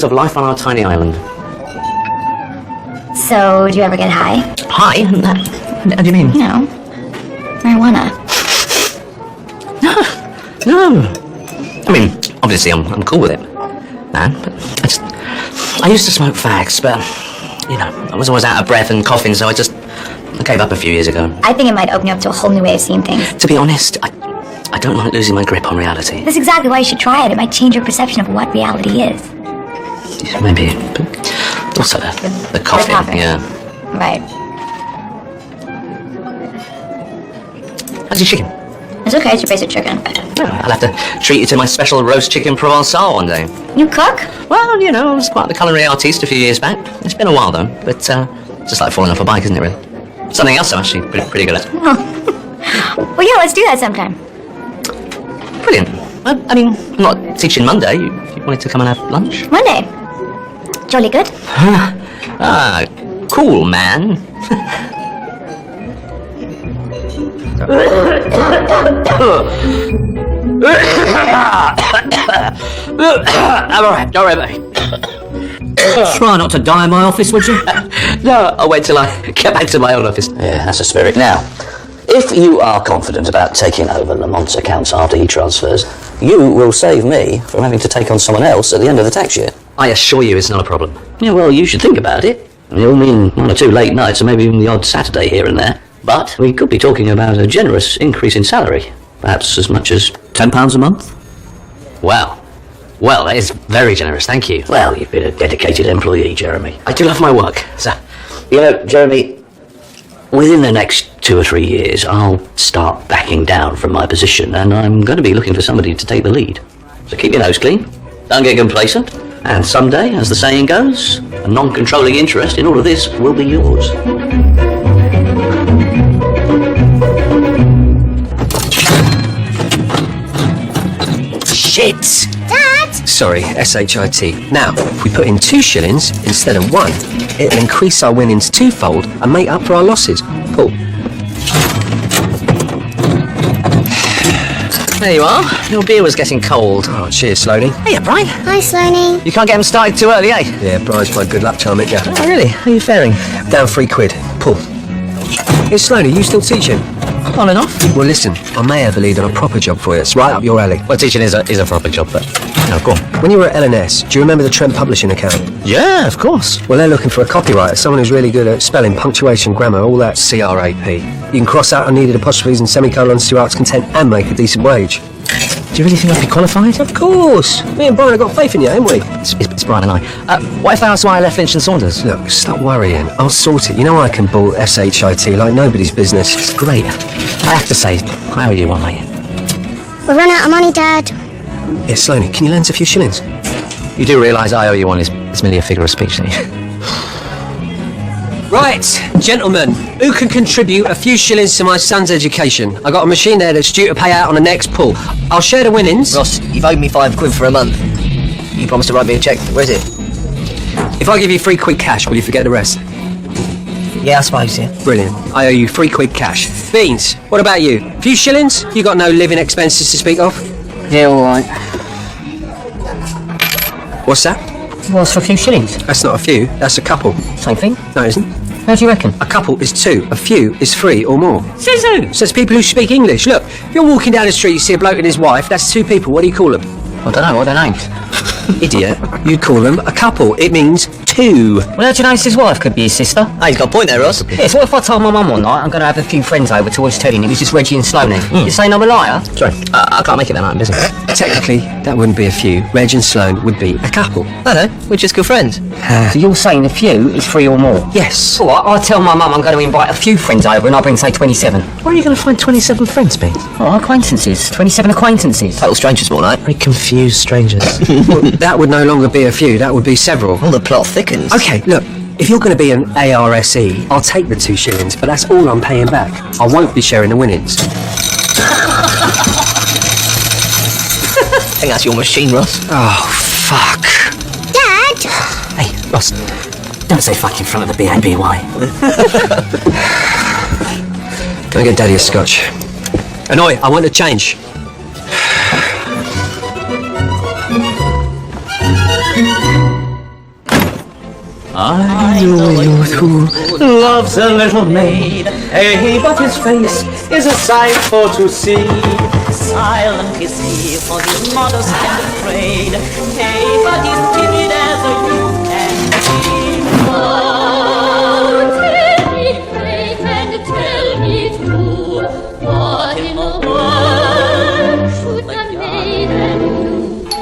of life on our tiny island. So, do you ever get high? High? What do you mean? You know, marijuana. No. I mean, obviously I'm cool with it, man. But I used to smoke fags, but, you know, I was always out of breath and coughing, so I gave up a few years ago. I think it might open you up to a whole new way of seeing things. To be honest, I don't like losing my grip on reality. That's exactly why you should try it. It might change your perception of what reality is. Yeah, maybe, but also the coughing, yeah. Right. How's your chicken? It's okay, it's your basic chicken. Yeah, I'll have to treat you to my special roast chicken Provençal one day. You cook? Well, you know, I was quite the culinary artiste a few years back. It's been a while, though, but just like falling off a bike, isn't it, really? Something else I'm actually pretty good at. Oh. Well, yeah, let's do that sometime. Brilliant. Well, I mean, I'm not teaching Monday. If you wanted to come and have lunch. Monday. Jolly good. Cool, man. I'm alright, don't worry about me. Try not to die in my office, would you? No, I'll wait till I get back to my own office. Yeah, that's the spirit. Now, if you are confident about taking over Lamont's accounts after he transfers, you will save me from having to take on someone else at the end of the tax year. I assure you it's not a problem. Yeah, well, you should think about it. It'll mean 1 or 2 late nights and maybe even the odd Saturday here and there. But we could be talking about a generous increase in salary. Perhaps as much as £10 a month? Wow. Well, that is very generous, thank you. Well, you've been a dedicated employee, Jeremy. I do love my work, so... You know, Jeremy, within the next 2 or 3 years, I'll start backing down from my position, and I'm going to be looking for somebody to take the lead. So keep your nose clean, don't get complacent, and someday, as the saying goes, a non-controlling interest in all of this will be yours. Shit! Dad! Sorry, S-H-I-T. Now, if we put in 2 shillings instead of 1, it'll increase our winnings twofold and make up for our losses. Paul. There you are. Your beer was getting cold. Oh, cheers, Sloane. Hey, Brian. Hi, Sloane. You can't get them started too early, eh? Yeah, Brian's my good luck charm, ain't ya? Oh, really? How are you faring? Down £3. Paul. Hey, Sloane, are you still teaching? On and off. Well, listen, I may have a lead on a proper job for you. It's right up your alley. Well, teaching is a proper job, but... No, go on. When you were at L&S, do you remember the Trent Publishing account? Yeah, of course. Well, they're looking for a copywriter, someone who's really good at spelling, punctuation, grammar, all that C-R-A-P. You can cross out unneeded apostrophes and semicolons to art's content and make a decent wage. Do you really think I'd be qualified? Of course! Me and Brian have got faith in you, haven't we? It's Brian and I. What if I asked why I left Lynch and Saunders? Look, stop worrying. I'll sort it. You know I can bull S-H-I-T like nobody's business. It's great. I have to say, how are you on, mate? We've run out of money, Dad. Yeah, Sloane, can you lend us a few shillings? You do realise I owe you one is merely a figure of speech, don't you? Right, gentlemen, who can contribute a few shillings to my son's education? I got a machine there that's due to pay out on the next pull. I'll share the winnings. Ross, you've owed me £5 for a month. You promised to write me a cheque. Where is it? If I give you £3 cash, will you forget the rest? Yeah, I suppose, yeah. Brilliant. I owe you £3 cash. Beans, what about you? A few shillings? You got no living expenses to speak of? Yeah, all right. What's that? Well, it's for a few shillings. That's not a few, that's a couple. Same thing. No, it isn't. How do you reckon? A couple is 2, a few is 3 or more. Says who? Says people who speak English. Look, if you're walking down the street, you see a bloke and his wife, that's 2 people. What do you call them? I don't know, what are their names? Idiot. You'd call them a couple. It means 2. Well, how do you know his wife could be his sister? Hey, he's got a point there, Ross. Yeah, so what if I told my mum one night I'm going to have a few friends over to watch telly and it was just Reggie and Sloane? You saying I'm a liar? Sorry, I can't make it that night, I'm busy. Technically, that wouldn't be a few. Reg and Sloane would be a couple. I know, we're just good friends. So you're saying a few is 3 or more? Yes. All right, I'll tell my mum I'm going to invite a few friends over and I'll bring, say, 27. Where are you going to find 27 friends, mate? Oh, acquaintances. 27 acquaintances. Total strangers, more like. Very confused strangers. Well, that would no longer be a few, that would be several. Well, the plot thickens. Okay, look, if you're going to be an ARSE, I'll take the 2 shillings, but that's all I'm paying back. I won't be sharing the winnings. I think that's your machine, Ross. Oh, fuck. Dad! Hey, Ross, don't say fuck in front of the B-A-B-Y. Can I get Daddy a scotch? Annoy, I want to change. I know a youth who loves a little maid. Hey, but his face is a sight for to see. Silent is he, for he's modest and afraid. Hey, but he's timid as a youth can be. Oh, tell me straight and tell me true. What in the world should a maiden do?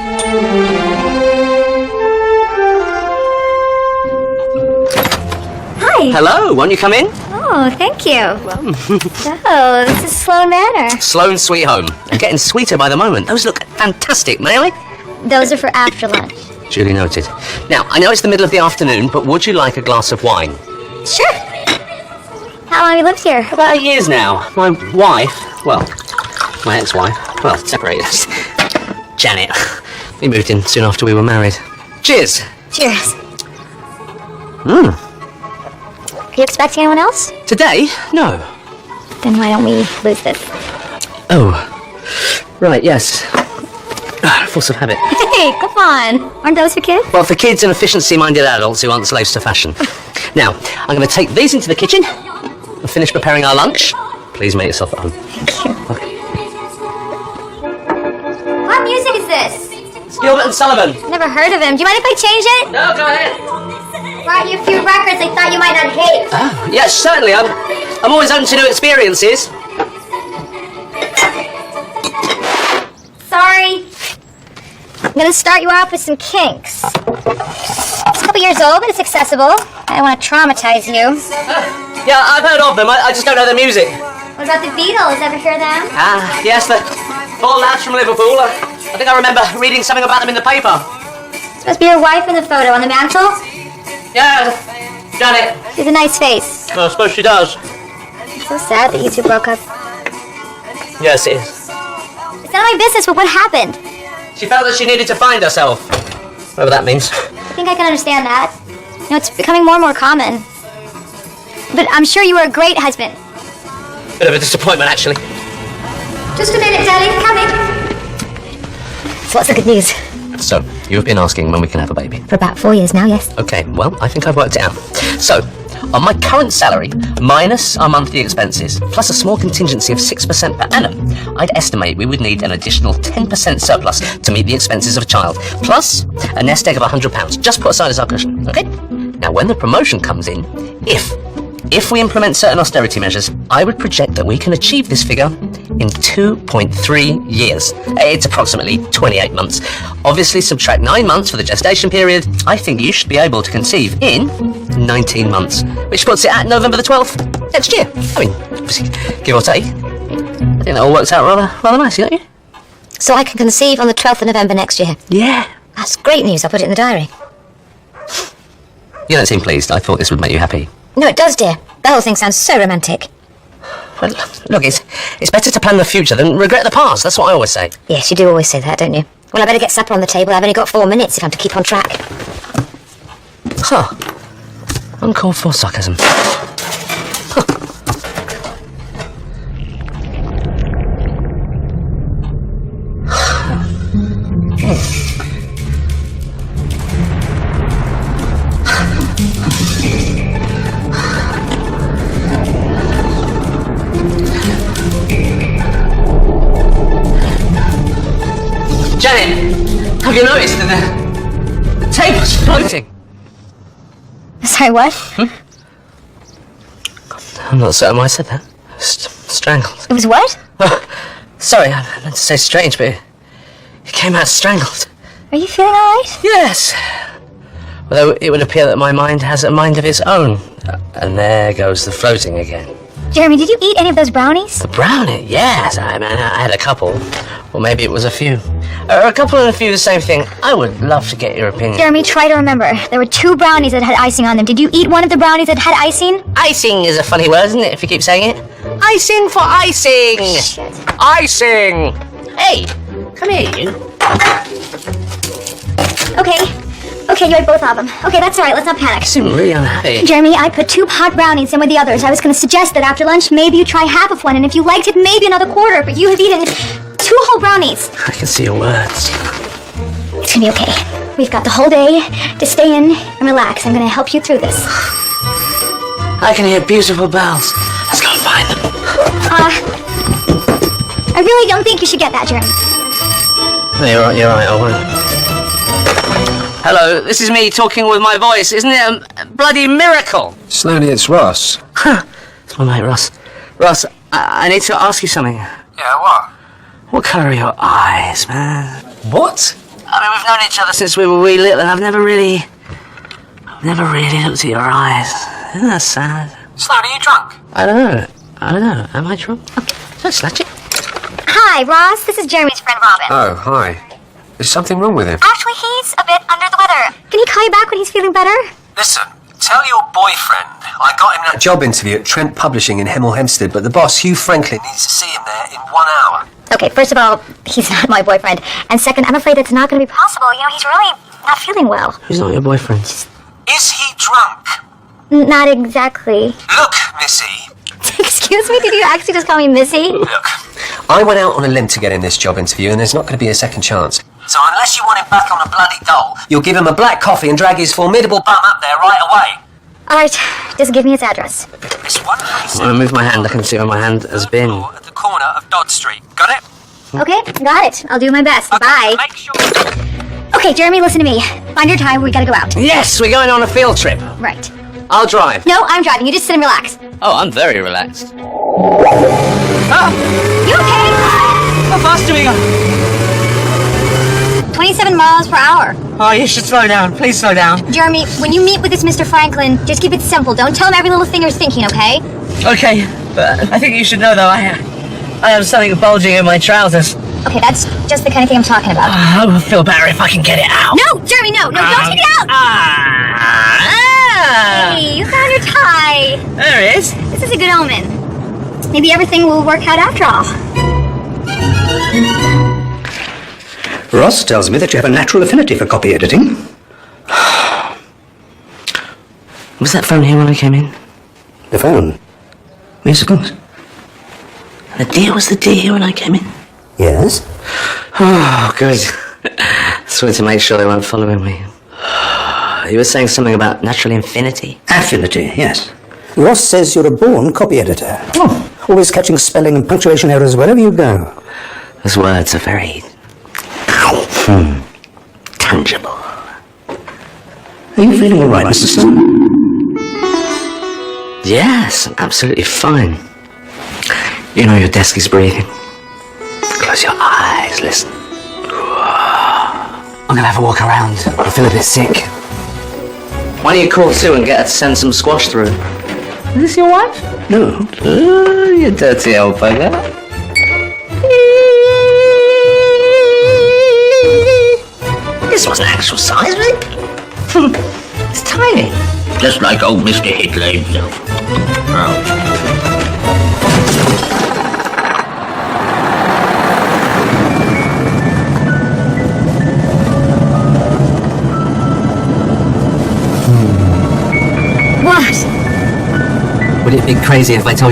Hi. Hello, won't you come in? Oh, thank you. So, this is Sloane Manor. Sloane's sweet home. I'm getting sweeter by the moment. Those look fantastic, may I? Those are for after lunch. Duly noted. Now, I know it's the middle of the afternoon, but would you like a glass of wine? Sure. How long have you lived here? About 8 years now. My wife, well, my ex-wife, well, separated us. Janet. We moved in soon after we were married. Cheers. Cheers. Mmm. Are you expecting anyone else? Today? No. Then why don't we lose this? Oh. Right, yes. Force of habit. Hey, come on. Aren't those for kids? Well, for kids and efficiency-minded adults who aren't slaves to fashion. Now, I'm going to take these into the kitchen and finish preparing our lunch. Please make yourself at home. Thank you. Okay. What music is this? Gilbert and Sullivan. Never heard of him. Do you mind if I change it? No, go ahead. Brought you a few records I thought you might not hate. Oh, yes, certainly. I'm always open to new experiences. Sorry. I'm gonna start you off with some Kinks. It's a couple years old, but it's accessible. I don't want to traumatize you. Yeah, I've heard of them. I just don't know the music. What about the Beatles? Ever hear them? Ah, yes, the 4 lads from Liverpool. I think I remember reading something about them in the paper. This must be your wife in the photo on the mantle. Yeah, Janet. She has a nice face. Well, I suppose she does. It's so sad that you two broke up. Yes, it is. It's none of my business, but what happened? She felt that she needed to find herself. Whatever that means. I think I can understand that. You know, it's becoming more and more common. But I'm sure you were a great husband. Bit of a disappointment, actually. Just a minute, Daddy. Coming. So what's the good news? So, you've been asking when we can have a baby. For about 4 years now, yes. Okay, well, I think I've worked it out. So, on my current salary, minus our monthly expenses, plus a small contingency of 6% per annum, I'd estimate we would need an additional 10% surplus to meet the expenses of a child, plus a nest egg of £100, just put aside as our cushion, okay? Now, when the promotion comes in, if we implement certain austerity measures, I would project that we can achieve this figure in 2.3 years. It's approximately 28 months. Obviously, subtract 9 months for the gestation period. I think you should be able to conceive in 19 months, which puts it at November the 12th next year. I mean, obviously, give or take. I think that all works out rather nicely, don't you? So I can conceive on the 12th of November next year. Yeah. That's great news. I'll put it in the diary. You don't seem pleased. I thought this would make you happy. No, it does, dear. The whole thing sounds so romantic. Well, look, it's better to plan the future than regret the past. That's what I always say. Yes, you do always say that, don't you? Well, I better get supper on the table. I've only got 4 minutes if I'm to keep on track. Huh. Uncalled for sarcasm. Janet, have you noticed that the table's floating? Sorry, what? I'm not certain why I said that. Strangled. It was what? Sorry, I meant to say strange, but it came out strangled. Are you feeling alright? Yes. Although it would appear that my mind has a mind of its own. And there goes the floating again. Jeremy, did you eat any of those brownies? The brownie? Yes, I had a couple. Or maybe it was a few. Or a couple and a few, the same thing. I would love to get your opinion. Jeremy, try to remember. There were 2 brownies that had icing on them. Did you eat one of the brownies that had icing? Icing is a funny word, isn't it, if you keep saying it? Icing for icing! Shit. Icing! Hey, come here, you. Okay, you ate both of them. Okay, that's alright, let's not panic. You seem really unhappy. Jeremy, I put 2 hot brownies in with the others. I was going to suggest that after lunch, maybe you try half of one, and if you liked it, maybe another quarter, but you have eaten 2 whole brownies. I can see your words. It's gonna be okay. We've got the whole day to stay in and relax. I'm gonna help you through this. I can hear beautiful bells. Let's go and find them. I really don't think you should get that, Jeremy. You're right, I won't. Hello, this is me talking with my voice. Isn't it a bloody miracle? Sloane, it's Ross. It's my mate, Ross. Ross, I need to ask you something. Yeah, what? What colour are your eyes, man? What? I mean, we've known each other since we were wee little, and I've never really looked at your eyes. Isn't that sad? Sloane, are you drunk? I don't know. Am I drunk? Okay. Don't slouch it. Hi, Ross. This is Jeremy's friend Robin. Oh, hi. Is something wrong with him? Actually, he's a bit under the weather. Can he call you back when he's feeling better? Listen, tell your boyfriend I got him that job interview at Trent Publishing in Hemel Hempstead, but the boss, Hugh Franklin, needs to see him there in 1 hour. Okay, first of all, he's not my boyfriend. And second, I'm afraid it's not going to be possible. You know, he's really not feeling well. Who's not your boyfriend? Is he drunk? Not exactly. Look, Missy. Excuse me, did you actually just call me Missy? Look, I went out on a limb to get in this job interview, and there's not going to be a second chance. So unless you want him back on a bloody dole, you'll give him a black coffee and drag his formidable bum up there right away. All right, just give me his address. It's 137. I'm gonna move my hand. I can see where my hand has been. At the corner of Dodd Street. Got it? Okay, got it. I'll do my best. Okay, Bye. Make sure. Okay, Jeremy, listen to me. Find your time. We gotta go out. Yes, we're going on a field trip. Right. I'll drive. No, I'm driving. You just sit and relax. Oh, I'm very relaxed. You okay? How fast do we go? 27 miles per hour. Oh, you should slow down. Please slow down. Jeremy, when you meet with this Mr. Franklin, just keep it simple. Don't tell him every little thing you're thinking, okay? Okay, but I think you should know though, I have something bulging in my trousers. Okay, that's just the kind of thing I'm talking about. I will feel better if I can get it out. No, Jeremy, no, don't take it out! Hey, you found your tie. There it is. This is a good omen. Maybe everything will work out after all. Ross tells me that you have a natural affinity for copy editing. Was that phone here when I came in? The phone? Yes, of course. The deer was the deer here when I came in? Yes? Oh, good. Just wanted to make sure they weren't following me. You were saying something about natural infinity? Affinity, yes. Ross says you're a born copy editor. Oh, always catching spelling and punctuation errors wherever you go. Those words are very... tangible. Are you feeling all right, Mr. Sloane? Yes, I'm absolutely fine. You know your desk is breathing. Close your eyes, listen. I'm gonna have a walk around. I feel a bit sick. Why don't you call Sue and get her to send some squash through? Is this your wife? No. Oh, you dirty old bugger. This wasn't actual size, was it? It's tiny. Just like old Mr. Hitler himself. What? Would it be crazy if I told